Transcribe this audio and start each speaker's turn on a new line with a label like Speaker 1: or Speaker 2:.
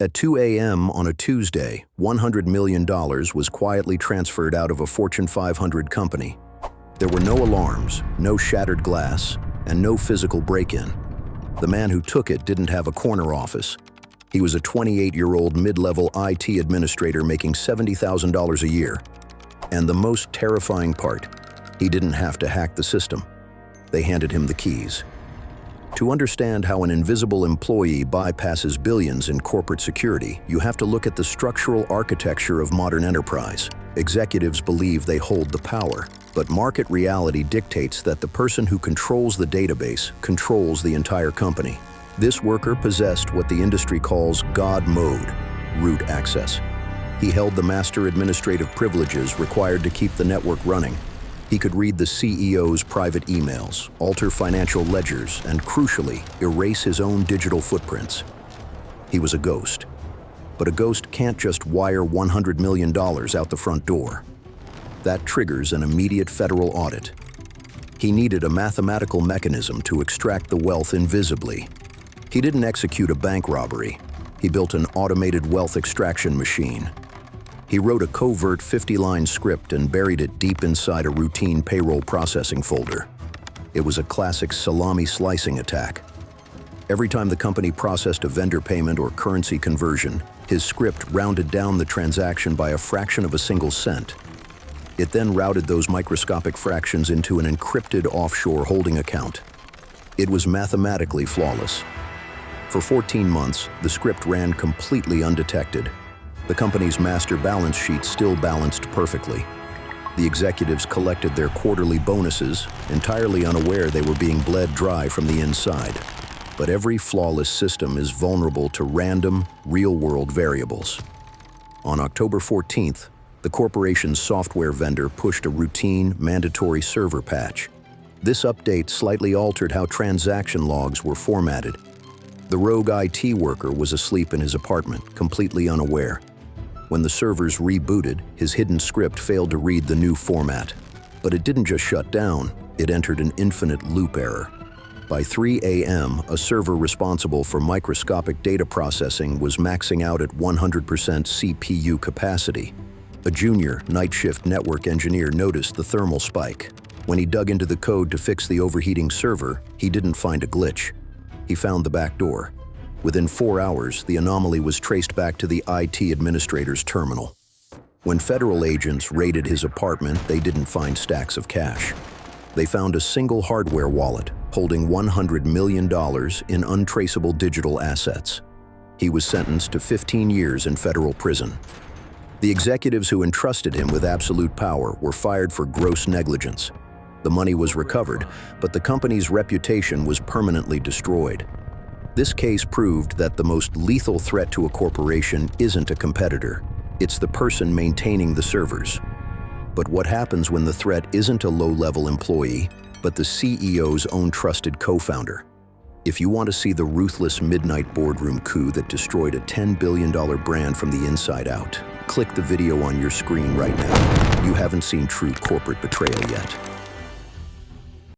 Speaker 1: At 2 a.m. on a Tuesday, $100 million was quietly transferred out of a Fortune 500 company. There were no alarms, no shattered glass, and no physical break-in. The man who took it didn't have a corner office. He was a 28-year-old mid-level IT administrator making $70,000 a year. And the most terrifying part, he didn't have to hack the system. They handed him the keys. To understand how an invisible employee bypasses billions in corporate security, you have to look at the structural architecture of modern enterprise. Executives believe they hold the power, but market reality dictates that the person who controls the database controls the entire company. This worker possessed what the industry calls God mode, root access. He held the master administrative privileges required to keep the network running. He could read the CEO's private emails, alter financial ledgers, and crucially, erase his own digital footprints. He was a ghost. But a ghost can't just wire $100 million out the front door. That triggers an immediate federal audit. He needed a mathematical mechanism to extract the wealth invisibly. He didn't execute a bank robbery. He built an automated wealth extraction machine. He wrote a covert 50-line script and buried it deep inside a routine payroll processing folder. It was a classic salami slicing attack. Every time the company processed a vendor payment or currency conversion, his script rounded down the transaction by a fraction of a single cent. It then routed those microscopic fractions into an encrypted offshore holding account. It was mathematically flawless. For 14 months, the script ran completely undetected. The company's master balance sheet still balanced perfectly. The executives collected their quarterly bonuses, entirely unaware they were being bled dry from the inside. But every flawless system is vulnerable to random, real-world variables. On October 14th, the corporation's software vendor pushed a routine, mandatory server patch. This update slightly altered how transaction logs were formatted. The rogue IT worker was asleep in his apartment, completely unaware. When the servers rebooted, his hidden script failed to read the new format. But it didn't just shut down, it entered an infinite loop error. By 3 a.m., a server responsible for microscopic data processing was maxing out at 100% CPU capacity. A junior, night shift network engineer noticed the thermal spike. When he dug into the code to fix the overheating server, he didn't find a glitch. He found the back door. Within 4 hours, the anomaly was traced back to the IT administrator's terminal. When federal agents raided his apartment, they didn't find stacks of cash. They found a single hardware wallet holding $100 million in untraceable digital assets. He was sentenced to 15 years in federal prison. The executives who entrusted him with absolute power were fired for gross negligence. The money was recovered, but the company's reputation was permanently destroyed. This case proved that the most lethal threat to a corporation isn't a competitor. It's the person maintaining the servers. But what happens when the threat isn't a low-level employee, but the CEO's own trusted co-founder? If you want to see the ruthless midnight boardroom coup that destroyed a $10 billion brand from the inside out, click the video on your screen right now. You haven't seen true corporate betrayal yet.